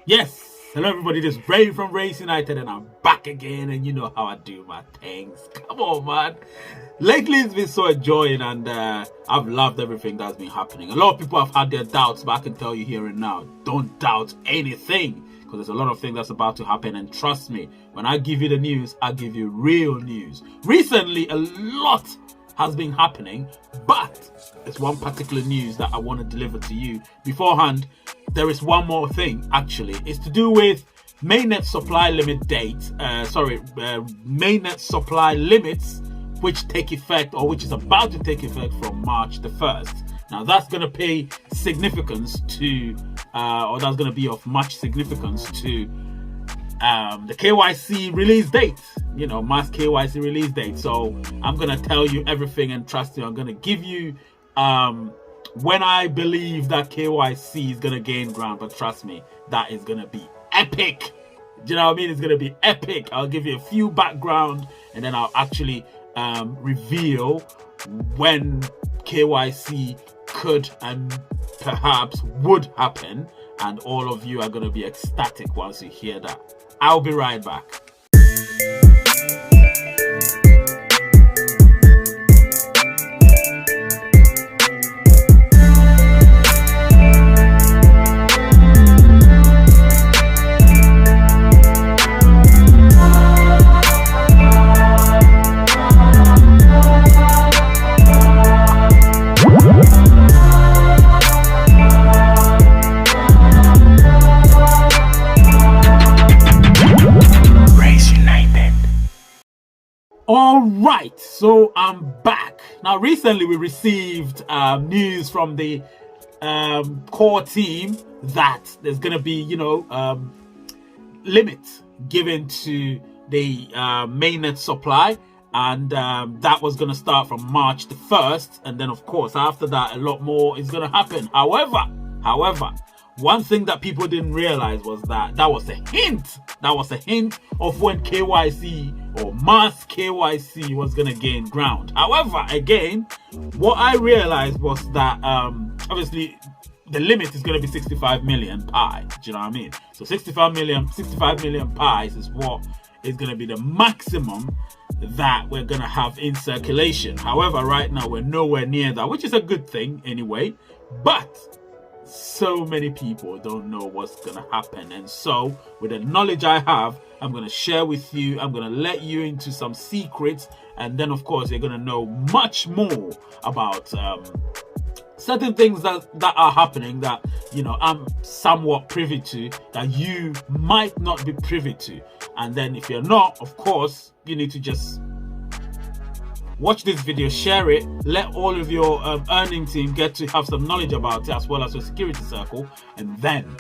Yes, hello everybody, this is Ray from Race United and I'm back again, and you know how I do my things. Come on, man. Lately it's been so enjoying, and I've loved everything that's been happening. A lot of people have had their doubts, but I can tell you here and now, don't doubt anything, because there's a lot of things that's about to happen, and trust me, when I give you the news, I give you real news. Recently, a lot has been happening, but there's one particular news that I want to deliver to you beforehand. There is one more thing, actually. It's to do with Mainnet supply limit Mainnet supply limits, which take effect, or which is about to take effect from March the 1st. Now that's going to pay significance to, or that's going to be of much significance to the KYC release date, you know, Mass KYC release date. So I'm going to tell you everything, and trust me, I'm going to give you when I believe that KYC is going to gain ground. But trust me, that is going to be epic. Do you know what I mean? It's going to be epic. I'll give you a few background, and then I'll actually reveal when KYC could and perhaps would happen, and all of you are going to be ecstatic once you hear that. I'll be right back. All right, so I'm back. Now, recently we received news from the core team that there's going to be, limit given to the mainnet supply, and that was going to start from March the 1st. And then, of course, after that, a lot more is going to happen. However, one thing that people didn't realize was that was a hint. That was a hint of when KYC or Mass KYC was going to gain ground. However, again, what I realized was that obviously the limit is going to be 65 million pi. Do you know what I mean? So 65 million pies is what is going to be the maximum that we're going to have in circulation. However, right now we're nowhere near that, which is a good thing anyway. But so many people don't know what's gonna happen, and so with the knowledge I have, I'm gonna share with you. I'm gonna let you into some secrets, and then of course you're gonna know much more about certain things that are happening that, you know, I'm somewhat privy to, that you might not be privy to. And then if you're not, of course, you need to just watch this video, share it, let all of your earning team get to have some knowledge about it, as well as your security circle. And then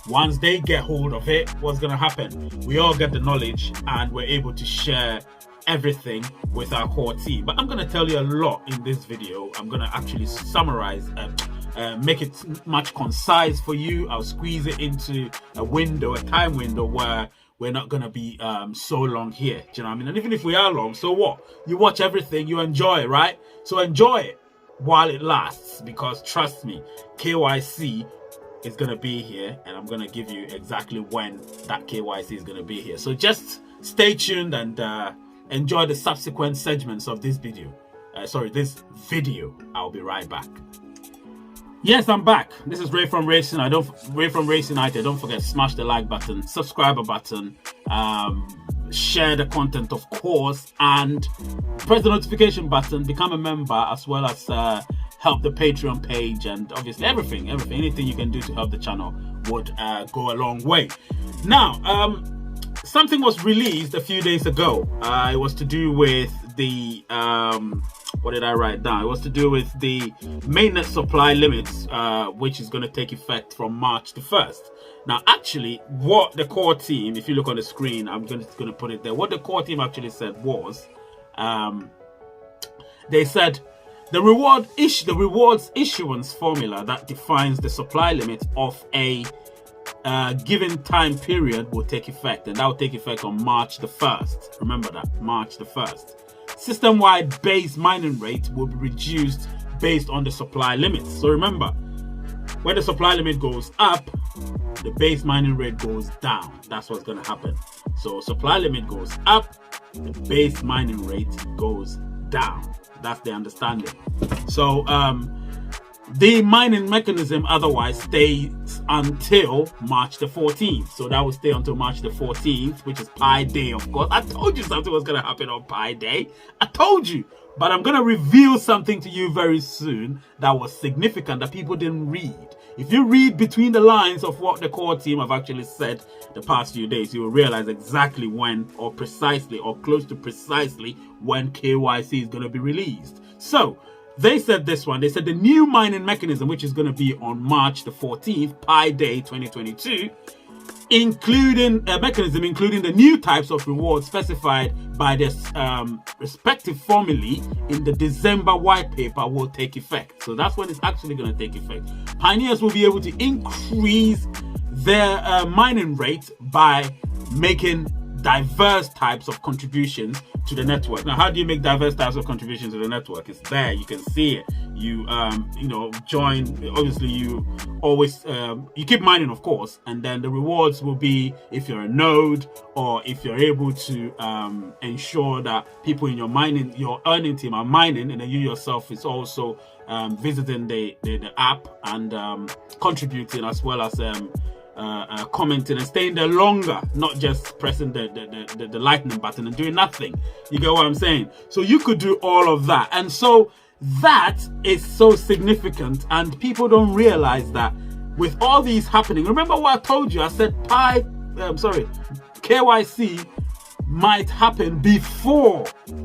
once they get hold of it, what's going to happen? We all get the knowledge, and we're able to share everything with our core team. But I'm going to tell you a lot in this video. I'm going to actually summarize and make it much concise for you. I'll squeeze it into a time window where we're not going to be so long here. Do you know what I mean? And even if we are long, so what? You watch everything, you enjoy it, right? So enjoy it while it lasts, because trust me, KYC is going to be here, and I'm going to give you exactly when that KYC is going to be here. So just stay tuned and enjoy the subsequent segments of this video. This video. I'll be right back. Yes, I'm back. This is Ray from Race United. Don't forget, smash the like button, subscribe button, share the content, of course, and press the notification button. Become a member, as well as help the Patreon page, and obviously anything you can do to help the channel would go a long way. Now, something was released a few days ago. It was to do with the what did I write down? It was to do with the mainnet supply limits, which is going to take effect from March the 1st. Now, actually, what the core team, if you look on the screen, I'm just going to put it there. What the core team actually said was, they said the rewards issuance formula that defines the supply limit of a given time period will take effect, and that will take effect on March the 1st. Remember that, March the 1st. System-wide base mining rate will be reduced based on the supply limits. So remember, when the supply limit goes up, the base mining rate goes down. That's what's going to happen. So supply limit goes up, the base mining rate goes down. That's the understanding. So the mining mechanism otherwise stays until March the 14th. So that will stay until March the 14th, which is Pi Day, of course. I told you something was going to happen on Pi Day. I told you. But I'm going to reveal something to you very soon that was significant that people didn't read. If you read between the lines of what the core team have actually said the past few days, you will realize exactly when, or precisely, or close to precisely when KYC is going to be released. So they said this one. They said the new mining mechanism, which is going to be on March the 14th, Pi Day 2022, including a mechanism including the new types of rewards specified by their respective formulae in the December white paper will take effect. So that's when it's actually going to take effect. Pioneers will be able to increase their mining rate by making diverse types of contributions to the network. Now, how do you make diverse types of contributions to the network? It's there. You can see it. You join. Obviously, you always you keep mining, of course, and then the rewards will be if you're a node or if you're able to ensure that people in your earning team are mining, and then you yourself is also visiting the app and contributing, as well as commenting and staying there longer, not just pressing the lightning button and doing nothing. You get what I'm saying? So you could do all of that. And so that is so significant, and people don't realize that with all these happening. Remember what I told you? I said KYC might happen before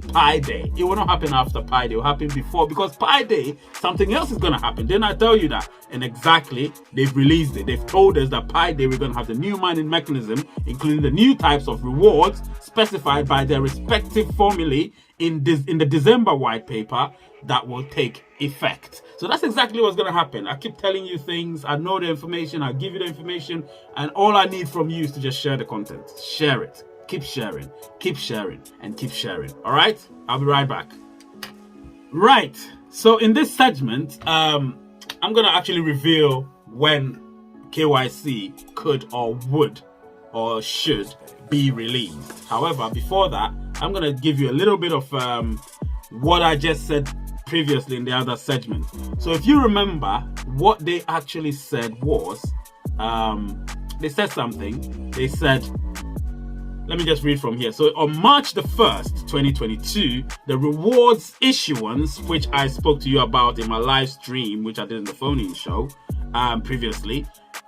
Pi Day. It will not happen after Pi Day. It will happen before, because Pi Day, something else is going to happen. Didn't I tell you that? And exactly, they've released it. They've told us that Pi Day, we're going to have the new mining mechanism, including the new types of rewards specified by their respective formulae in the December white paper that will take effect. So that's exactly what's going to happen. I keep telling you things. I know the information. I give you the information. And all I need from you is to just share the content. Share it. Keep sharing, and keep sharing. All right, I'll be right back. Right, so in this segment, I'm going to actually reveal when KYC could or would or should be released. However, before that, I'm going to give you a little bit of what I just said previously in the other segment. So if you remember, what they actually said was, they said something. They said, let me just read from here. So on March the 1st, 2022, the rewards issuance, which I spoke to you about in my live stream, which I did in the phone-in show previously,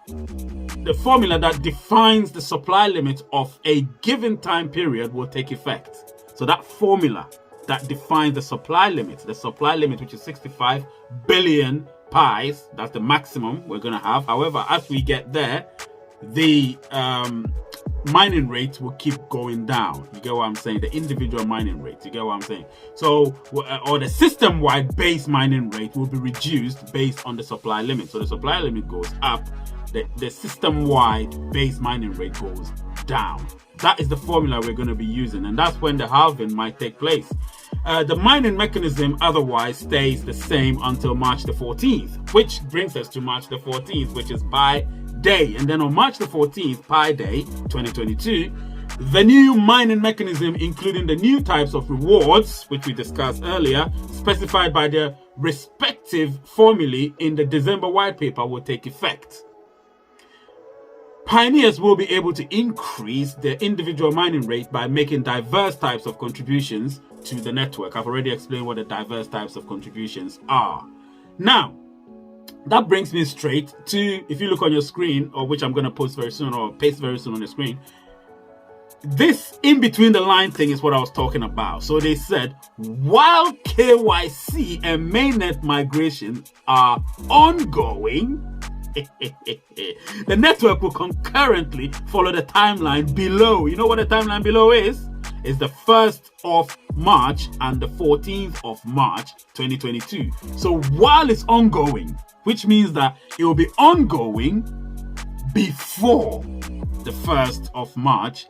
the formula that defines the supply limit of a given time period will take effect. So that formula that defines the supply limit, which is 65 billion pies, that's the maximum we're going to have. However, as we get there, the mining rate will keep going down. You get what I'm saying? The individual mining rate. You get what I'm saying? So, or the system-wide base mining rate will be reduced based on the supply limit. So the supply limit goes up, the system-wide base mining rate goes down. That is the formula we're going to be using, and that's when the halving might take place. The mining mechanism otherwise stays the same until March the 14th, which brings us to March the 14th, which is Pi Day. And then on March the 14th, Pi Day 2022, the new mining mechanism, including the new types of rewards, which we discussed earlier, specified by their respective formulae in the December white paper, will take effect. Pioneers will be able to increase their individual mining rate by making diverse types of contributions to the network. I've already explained what the diverse types of contributions are. Now, that brings me straight to, if you look on your screen, or which I'm going to post very soon or paste very soon on the screen, this in between the line thing is what I was talking about. So they said, while KYC and mainnet migration are ongoing, the network will concurrently follow the timeline below. You know what the timeline below is? It's the 1st of March and the 14th of March 2022. So while it's ongoing, which means that it will be ongoing before the 1st of March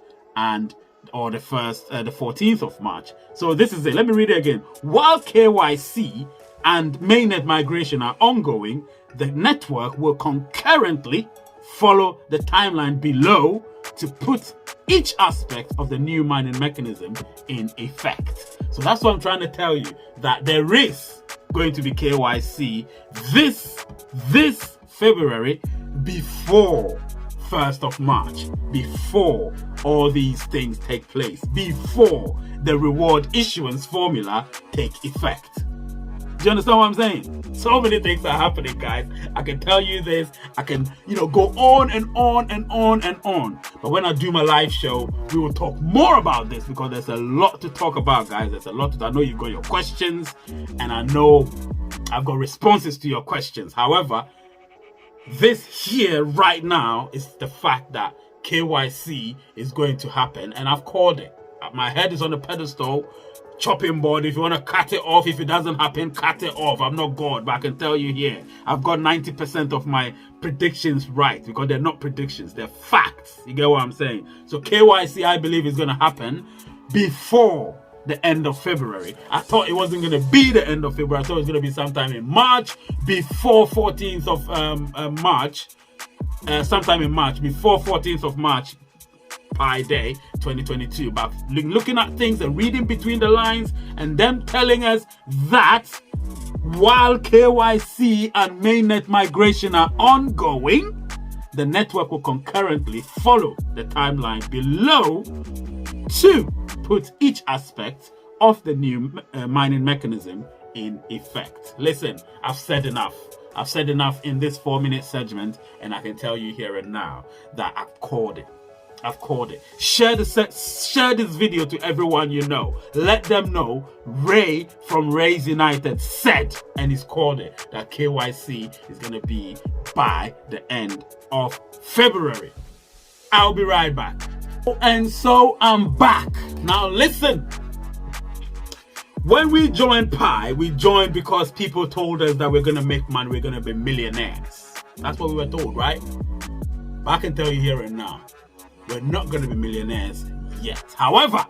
or the 14th of March. So this is it. Let me read it again. While KYC and mainnet migration are ongoing, the network will concurrently follow the timeline below to put each aspect of the new mining mechanism in effect. So that's what I'm trying to tell you, that there is going to be KYC this February before 1st of March, before all these things take place, before the reward issuance formula take effect. Do you understand what I'm saying? So many things are happening, guys. I can tell you this. I can, go on and on and on and on. But when I do my live show, we will talk more about this, because there's a lot to talk about, guys. There's a lot I know you've got your questions, and I know I've got responses to your questions. However, this here right now is the fact that KYC is going to happen, and I've called it. My head is on the pedestal. Chopping board. If you want to cut it off, if it doesn't happen, cut it off. I'm not God, but I can tell you here, I've got 90% of my predictions right, because they're not predictions, they're facts. You get what I'm saying? So KYC, I believe, is going to happen before the end of February. I thought it wasn't going to be the end of February. I thought it was going to be sometime in March, before 14th of March, sometime in March, before 14th of March, Pi Day 2022. But looking at things and reading between the lines, and them telling us that while KYC and mainnet migration are ongoing, the network will concurrently follow the timeline below to put each aspect of the new mining mechanism in effect. Listen, I've said enough. I've said enough in this 4-minute segment, and I can tell you here and now that I've called it. I've called it. Share this video to everyone you know. Let them know Ray from Ray's United said, and he's called it, that KYC is going to be by the end of February. I'll be right back. And so I'm back. Now listen. When we joined Pi, we joined because people told us that we're going to make money, we're going to be millionaires. That's what we were told, right? But I can tell you here and now, we're not going to be millionaires yet. However,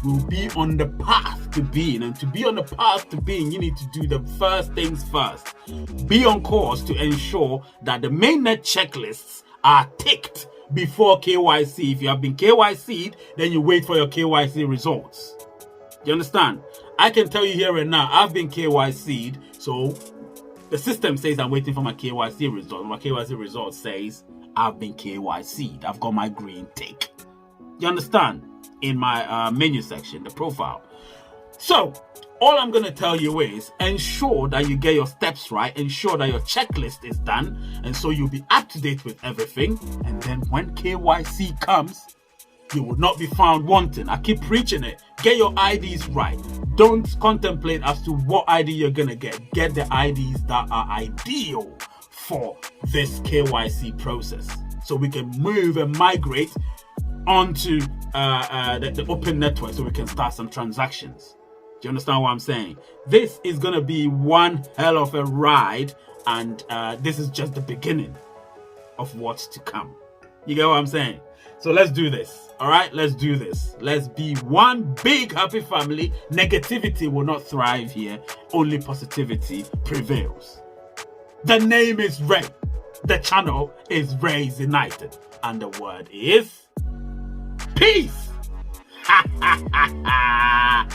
we'll be on the path to being. And to be on the path to being, you need to do the first things first. Be on course to ensure that the mainnet checklists are ticked before KYC. If you have been KYC'd, then you wait for your KYC results. You understand? I can tell you here and now, I've been KYC'd. So the system says I'm waiting for my KYC result. My KYC result says I've been KYC'd. I've got my green tick. You understand? In my menu section, the profile. So, all I'm going to tell you is ensure that you get your steps right. Ensure that your checklist is done. And so you'll be up to date with everything. And then when KYC comes, you will not be found wanting. I keep preaching it. Get your IDs right. Don't contemplate as to what ID you're going to get. Get the IDs that are ideal for this KYC process, so we can move and migrate onto the open network, so we can start some transactions. Do you understand what I'm saying? This is going to be one hell of a ride, and this is just the beginning of what's to come. You get what I'm saying? So let's do this. All right, let's do this. Let's be one big happy family. Negativity will not thrive here. Only positivity prevails. The name is Ray. The channel is Ray's United. And the word is peace. Ha ha ha ha.